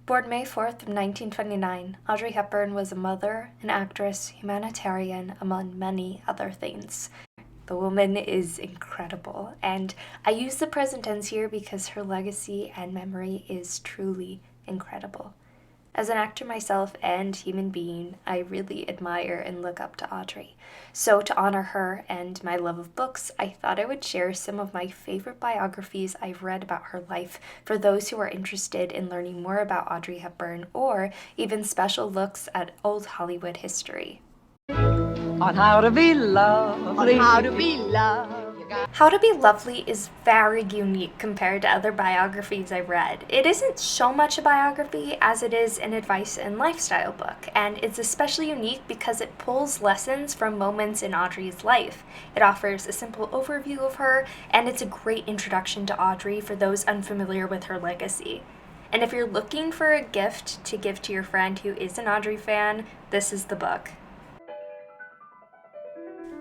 Born May 4th of 1929, Audrey Hepburn was a mother, an actress, humanitarian, among many other things. The woman is incredible, and I use the present tense here because her legacy and memory is truly incredible. As an actor myself and human being, I really admire and look up to Audrey. So to honor her and my love of books, I thought I would share some of my favorite biographies I've read about her life for those who are interested in learning more about Audrey Hepburn or even special looks at old Hollywood history. On how to be lovely. On how to be loved. How to Be Lovely is very unique compared to other biographies I've read. It isn't so much a biography as it is an advice and lifestyle book, and it's especially unique because it pulls lessons from moments in Audrey's life. It offers a simple overview of her, and it's a great introduction to Audrey for those unfamiliar with her legacy. And if you're looking for a gift to give to your friend who is an Audrey fan, this is the book.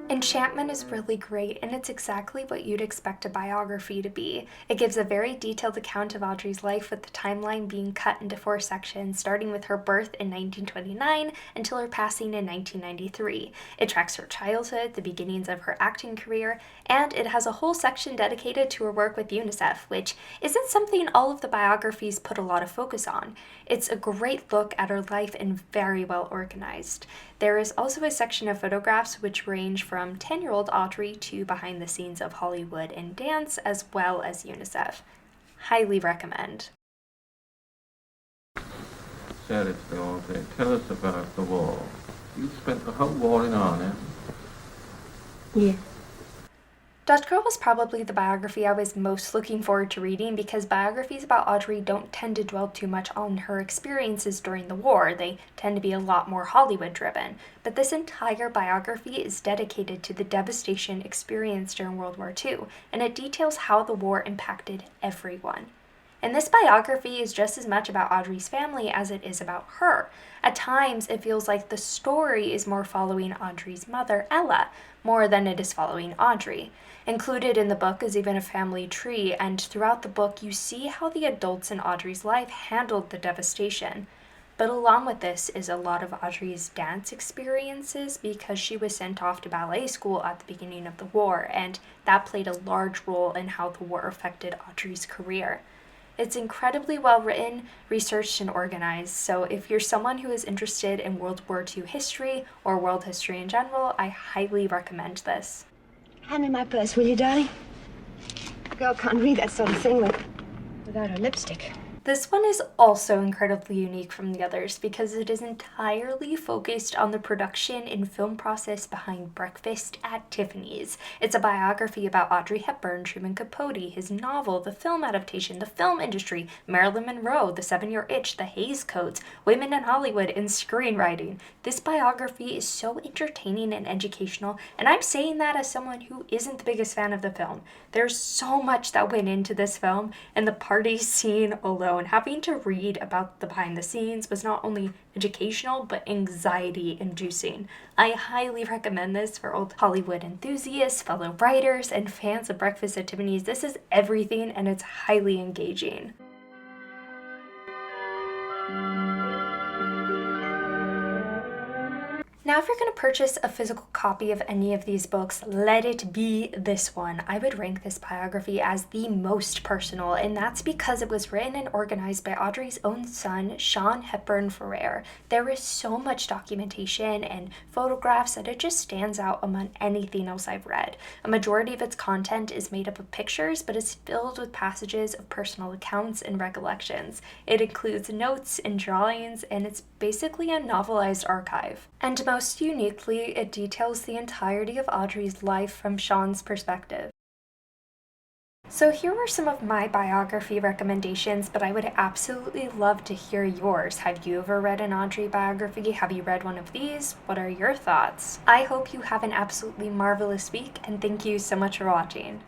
Enchantment is really great, and it's exactly what you'd expect a biography to be. It gives a very detailed account of Audrey's life, with the timeline being cut into 4 sections, starting with her birth in 1929 until her passing in 1993. It tracks her childhood, the beginnings of her acting career, and it has a whole section dedicated to her work with UNICEF, which isn't something all of the biographies put a lot of focus on. It's a great look at her life and very well organized. There is also a section of photographs which range from 10-year-old Audrey to behind the scenes of Hollywood and dance, as well as UNICEF. Highly recommend. Said Audrey, tell us about the war. You spent the whole war in Arnhem. Yeah. Dutch Girl was probably the biography I was most looking forward to reading because biographies about Audrey don't tend to dwell too much on her experiences during the war. They tend to be a lot more Hollywood driven. But this entire biography is dedicated to the devastation experienced during World War II, and it details how the war impacted everyone. And this biography is just as much about Audrey's family as it is about her. At times, it feels like the story is more following Audrey's mother, Ella, more than it is following Audrey. Included in the book is even a family tree, and throughout the book you see how the adults in Audrey's life handled the devastation. But along with this is a lot of Audrey's dance experiences because she was sent off to ballet school at the beginning of the war, and that played a large role in how the war affected Audrey's career. It's incredibly well written, researched, and organized, so if you're someone who is interested in World War II history or world history in general, I highly recommend this. Hand me my purse, will you, darling? A girl can't read that sort of thing without her lipstick. This one is also incredibly unique from the others because it is entirely focused on the production and film process behind Breakfast at Tiffany's. It's a biography about Audrey Hepburn, Truman Capote, his novel, the film adaptation, the film industry, Marilyn Monroe, the 7-Year Itch, the Hays Codes, women in Hollywood, and screenwriting. This biography is so entertaining and educational, and I'm saying that as someone who isn't the biggest fan of the film. There's so much that went into this film, and the party scene alone, having to read about the behind the scenes was not only educational but anxiety inducing. I highly recommend this for old Hollywood enthusiasts, fellow writers, and fans of Breakfast at Tiffany's. This is everything, and it's highly engaging. Now, if you're going to purchase a physical copy of any of these books, let it be this one. I would rank this biography as the most personal, and that's because it was written and organized by Audrey's own son, Sean Hepburn Ferrer. There is so much documentation and photographs that it just stands out among anything else I've read. A majority of its content is made up of pictures, but it's filled with passages of personal accounts and recollections. It includes notes and drawings, and it's basically a novelized archive. And most uniquely, it details the entirety of Audrey's life from Sean's perspective. So here were some of my biography recommendations, but I would absolutely love to hear yours. Have you ever read an Audrey biography? Have you read one of these? What are your thoughts? I hope you have an absolutely marvelous week, and thank you so much for watching.